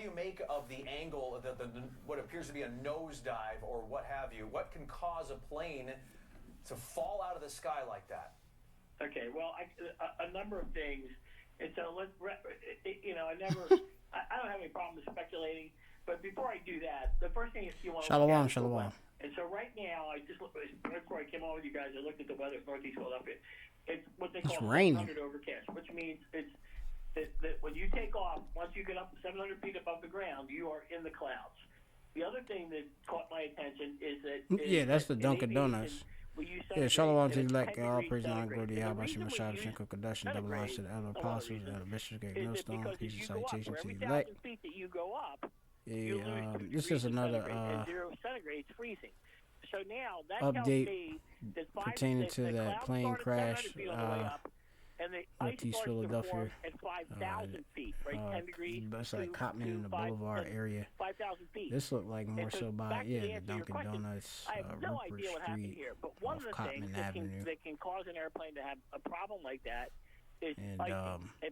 you make of the angle, what appears to be a nosedive or what have you? What can cause a plane to fall out of the sky like that? Okay, well, a number of things. And so I don't have any problem speculating. But before I do that, the first thing is you want to look at the weather. And so right now, before I came on with you guys, I looked at the weather in Northeast Philadelphia. It's what they call 700 overcast, which means it's that when you take off, once you get up to 700 feet above the ground, you are in the clouds. The other thing that caught my attention is that that's the Dunkin' Donuts. Yeah, Shalom to like all praise and glory to Yahweh Mashab Shinko Kadashin, double launch to the elder apostles, and the bishop GREATMILLSTONE, peace and citation to the elect. Yeah, this is another update pertaining to that plane crash. Northeast Philadelphia. That's like COTTMAN in the Boulevard area. This looked like more so by the Dunkin' Donuts, Rupert Street, off COTTMAN Avenue. That can cause an airplane to have a problem like that is and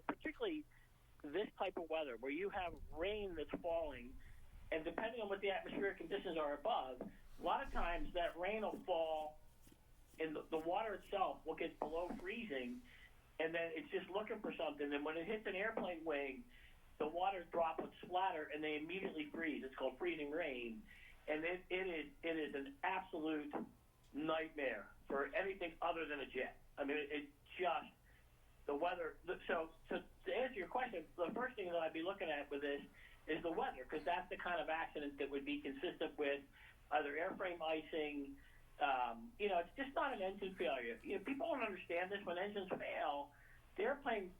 particularly this type of weather where you have rain that's falling, and depending on what the atmospheric conditions are above, a lot of times that rain will fall and the water itself will get below freezing. And then it's just looking for something. And when it hits an airplane wing, the water droplets splatter, and they immediately freeze. It's called freezing rain. And it is an absolute nightmare for anything other than a jet. I mean, it just, the weather. So to answer your question, the first thing that I'd be looking at with this is the weather, because that's the kind of accident that would be consistent with either airframe icing. It's just not an engine failure. People don't understand this. When engines fail, the airplanes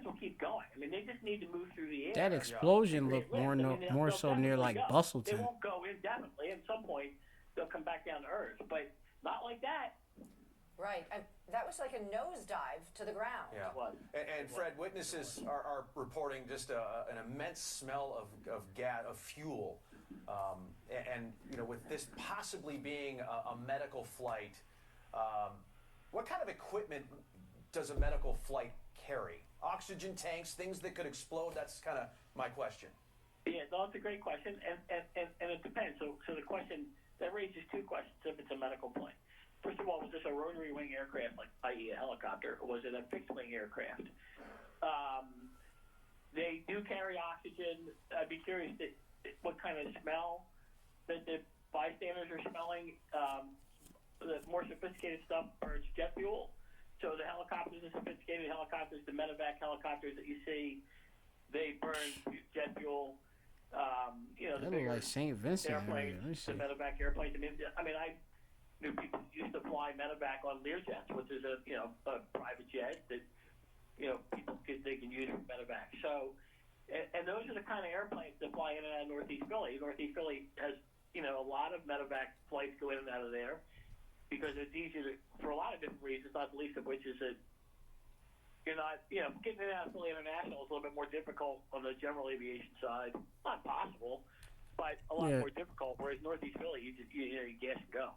will keep going. I mean, they just need to move through the air. That explosion looked more so near like Bustleton. They won't go indefinitely. At some point, they'll come back down to Earth, but not like that. Right. And that was like a nosedive to the ground. Yeah. And Fred, witnesses are reporting just an immense smell of gas, of fuel. With this possibly being a medical flight, what kind of equipment does a medical flight carry? Oxygen tanks, things that could explode? That's kind of my question. Yeah, no, it's a great question, and it depends. So the question, that raises two questions if it's a medical plane. First of all, was this a rotary wing aircraft, like i.e. a helicopter, or was it a fixed wing aircraft? They do carry oxygen. I'd be curious what kind of smell that the bystanders are smelling. The more sophisticated stuff burns jet fuel. So the helicopters, the sophisticated helicopters, the medevac helicopters that you see, they burn jet fuel. The bigger like St. Vincent airplanes, the medevac airplanes. I knew people used to fly medevac on Learjets, which is a private jet that they can use for medevac. So, and those are the kind of airplanes that fly in and out of Northeast Philly. Northeast Philly has a lot of medevac flights go in and out of there because it's easier for a lot of different reasons, not the least of which is that you're not, getting in and out of Philly International is a little bit more difficult on the general aviation side. Not possible, but a lot more difficult. Whereas Northeast Philly, you gas and go.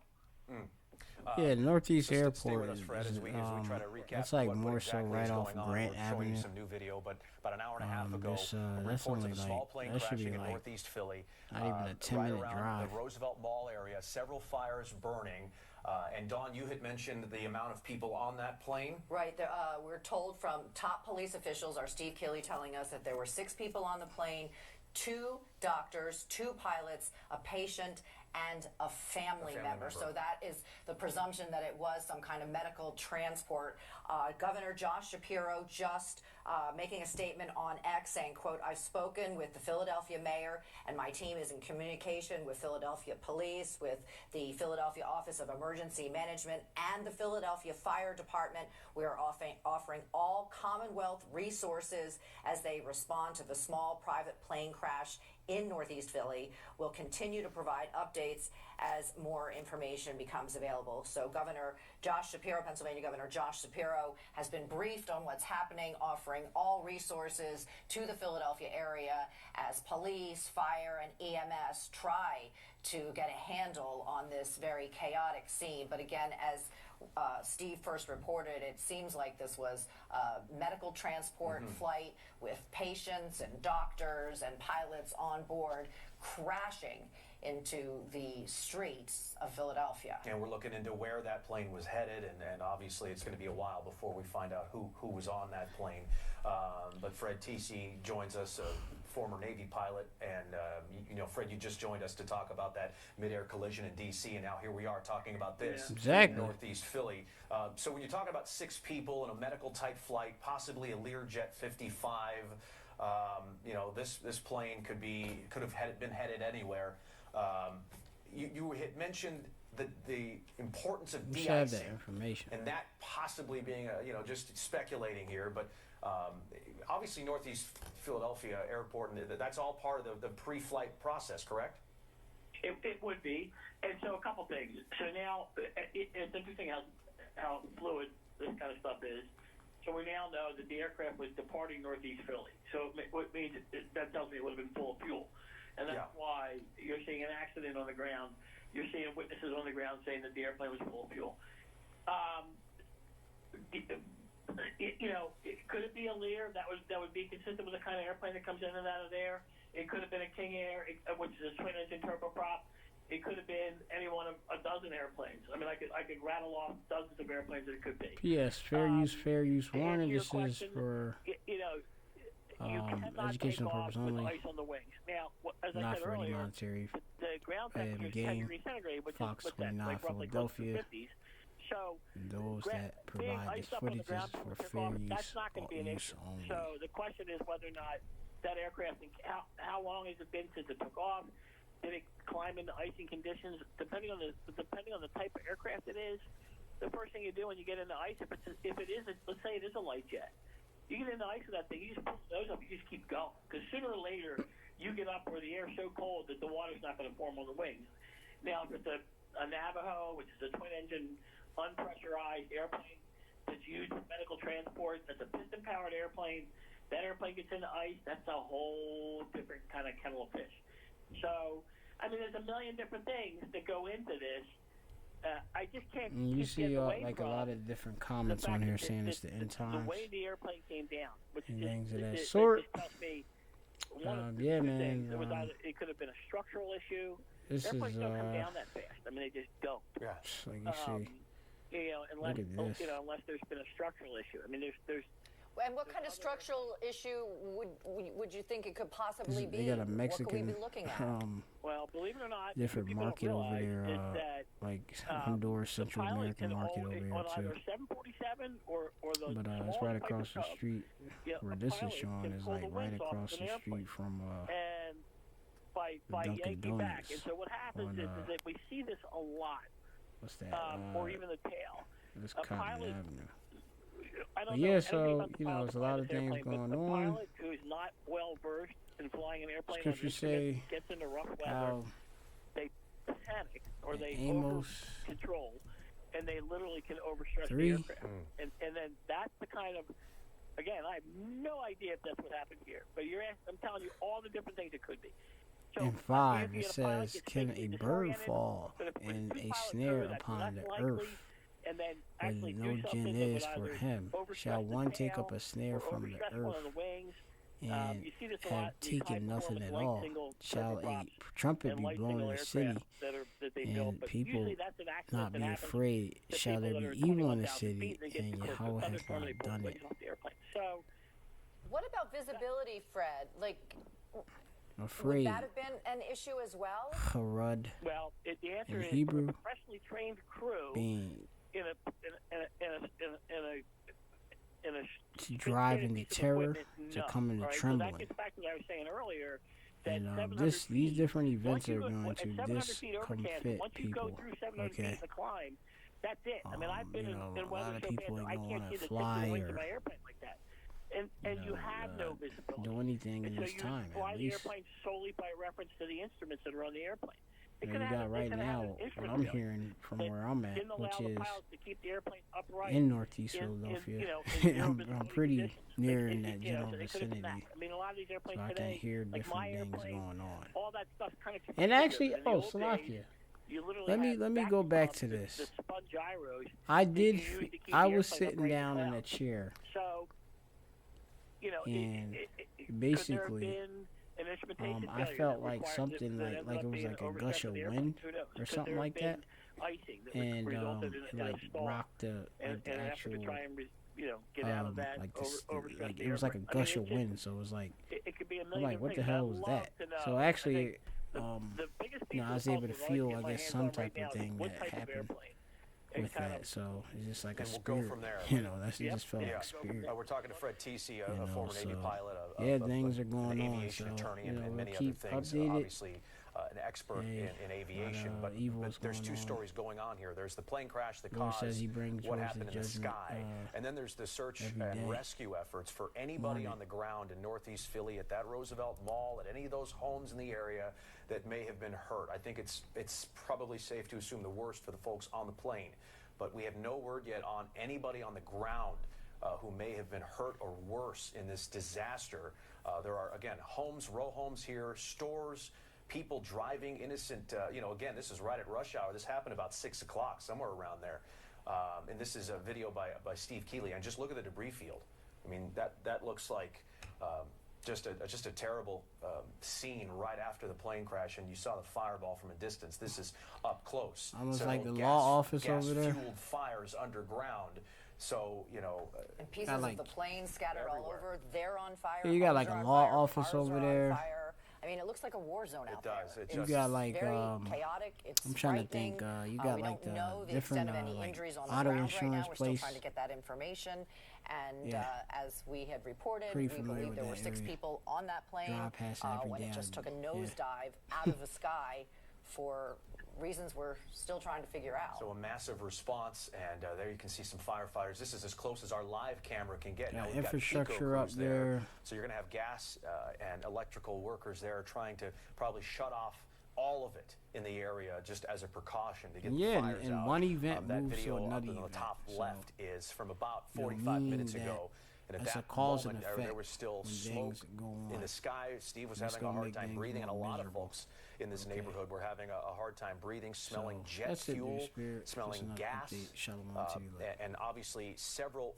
Northeast Airport is it's like more so right off Grant Avenue. Some new video, but about an hour and a half ago, that's only like that should be like Northeast Philly, not even a 10-minute drive. The Roosevelt Mall area, several fires burning. And Dawn, you had mentioned the amount of people on that plane. Right. We're told from top police officials, our Steve Keeley telling us that there were 6 people on the plane, 2 doctors, 2 pilots, a patient, and a family member. So that is the presumption that it was some kind of medical transport. Governor Josh Shapiro just making a statement on X saying, quote, "I've spoken with the Philadelphia mayor and my team is in communication with Philadelphia Police, with the Philadelphia Office of Emergency Management and the Philadelphia Fire Department. We are offering all Commonwealth resources as they respond to the small private plane crash in Northeast Philly. We'll continue to provide updates as more information becomes available." So Governor Josh Shapiro, Pennsylvania Governor Josh Shapiro, has been briefed on what's happening, offering all resources to the Philadelphia area as police, fire, and EMS try to get a handle on this very chaotic scene. But again, as Steve first reported, it seems like this was a medical transport flight with patients and doctors and pilots on board crashing into the streets of Philadelphia. And we're looking into where that plane was headed, and obviously it's going to be a while before we find out who was on that plane. But Fred Tisi joins us, a former Navy pilot, and Fred, you just joined us to talk about that mid-air collision in D.C., and now here we are talking about this in Northeast Philly. So when you're talking about 6 people in a medical-type flight, possibly a Learjet 55, this plane could have been headed anywhere. You had mentioned the importance of de-icing. Have that information. And that possibly being just speculating here, but obviously Northeast Philadelphia Airport, and that's all part of the pre-flight process, correct? It would be. And so a couple things. So now it's interesting how fluid this kind of stuff is. So we now know that the aircraft was departing Northeast Philly. So it means that tells me it would have been full of fuel. And that's why you're seeing an accident on the ground. You're seeing witnesses on the ground saying that the airplane was full of fuel. Could it be a Lear? That would be consistent with the kind of airplane that comes in and out of there. It could have been a King Air, which is a twin-engine turboprop. It could have been any one of a dozen airplanes. I mean, I could rattle off dozens of airplanes that it could be. Yes, fair use warning. This is for educational purpose only. Ice on the wings. Now, as I not said for any earlier, monetary the ground temperature is 10 degrees centigrade, which Fox is roughly Philadelphia. 50s. So those that provide this footage is for fair use that's not going to be an issue. only. So the question is whether or not that aircraft, how long has it been since it took off? Did it climb into icing conditions? Depending on the type of aircraft it is, the first thing you do when you get into ice, if it is, let's say it is a light jet, you get into ice with that thing, you just pull the nose up, you just keep going. Because sooner or later, you get up where the air's so cold that the water's not going to form on the wings. Now, if it's a Navajo, which is a twin-engine, unpressurized airplane that's used for medical transport, that's a piston-powered airplane, that airplane gets into ice, that's a whole different kind of kettle of fish. So, I mean, there's a million different things that go into this. I just can't. You see, like a lot of different comments on here saying it's the end times. The way the airplane came down, which and is things of that sort. Yeah, man. It could have been a structural issue. Airplanes don't come down that fast. I mean, they just don't. Yeah. Like you see. Unless there's been a structural issue. I mean, there's. And what kind of structural issue would you think it could possibly be? They got a Mexican, what could we be looking at? Well, believe it or not, different market over there, like Honduras, Central American market over there too. 747 or the but it's right across the street. Where this is showing is like right across the street from and by Dunkin' Yankee back. Donuts. And so what happens is that we see this a lot. What's that? Or even the tail. It's Cotton Avenue. I don't know so, there's a lot of things going on. A pilot who's not well versed in flying an airplane Scriptures say gets into rough weather, they panic or they over-control, and they literally can overstress the aircraft. And then that's the kind of, again, I have no idea if that's what happened here, but I'm telling you all the different things it could be. So in 5, it says, can a bird fall in a snare upon the earth? And then when no gin is for him, shall one take up a snare from the earth, and have taken nothing at all? Shall a trumpet be blown in the city, and people not be afraid? Shall there be evil in the city, and Yahweh has not done it? What about visibility, Fred? Afraid. Would that have been an issue as well? Harud. Well, the answer in is Hebrew, a professionally trained crew being to drive into terror, to come into trembling. So that gets back to what I was saying earlier. And these different events are going to discomfit people. Okay. Climb, that's it. I mean, I've been in a lot of people ain't gonna want to fly or my airplane like that. And you have no visibility. Do anything in this time, fly at the least. airplane solely by reference to the instruments that are on the airplane. you got right now, what I'm hearing from where I'm at, which is in Northeast Philadelphia. I'm pretty near in that general vicinity, so I can hear different things going on. And actually, Salakia, let me go back to this. I was sitting down in a chair, and basically, I felt like something like it was like a gush of wind or something like that, and it like rocked the actual like it was like a gush of wind. So it was like, I'm like, what the hell was that? So actually, I was able to feel, I guess, some type of thing that happened with that. So it's just like a spirit, that's just felt like a spirit. We're talking to Fred Tisi, a former Navy pilot, things are going an on. aviation So attorney, and we'll many other keep things. updated. Obviously, an expert in aviation, but there's two stories going on here. There's the plane crash that caused what happened in the sky, and then there's the search and rescue efforts for anybody on the ground in Northeast Philly, at that Roosevelt Mall, at any of those homes in the area that may have been hurt. I think it's probably safe to assume the worst for the folks on the plane, but we have no word yet on anybody on the ground who may have been hurt or worse in this disaster. There are, again, row homes here, stores, people driving, innocent, again, this is right at rush hour. This happened about 6 o'clock, somewhere around there. And this is a video by Steve Keeley. And just look at the debris field. I mean, that looks like just a terrible scene right after the plane crash, and you saw the fireball from a distance. This is up close. Almost like the law office over there. Gas-fueled fires underground. So, and pieces of the plane scattered all over. They're on fire. Yeah, you got like a law office over there. I mean, it looks like a war zone out there. It does. You got like very chaotic. It's I'm trying to think. You got like the different like auto insurance We're place. still trying to get that information. And as we had reported, we believe there were 6 people on that plane when it just took a nosedive out of the sky for reasons we're still trying to figure out. So a massive response, and there you can see some firefighters. This is as close as our live camera can get. Yeah, now we've infrastructure got up there. So you're going to have gas and electrical workers there trying to probably shut off all of it in the area just as a precaution to get the fires and out. one event that moves video to another on the event, top so left is from about 45 minutes ago. And at that's that a cause moment, and effect there was still smoke in the sky. Steve was having a hard time breathing, and a lot of folks in this neighborhood were having a hard time breathing, smelling jet fuel, smelling gas, and obviously several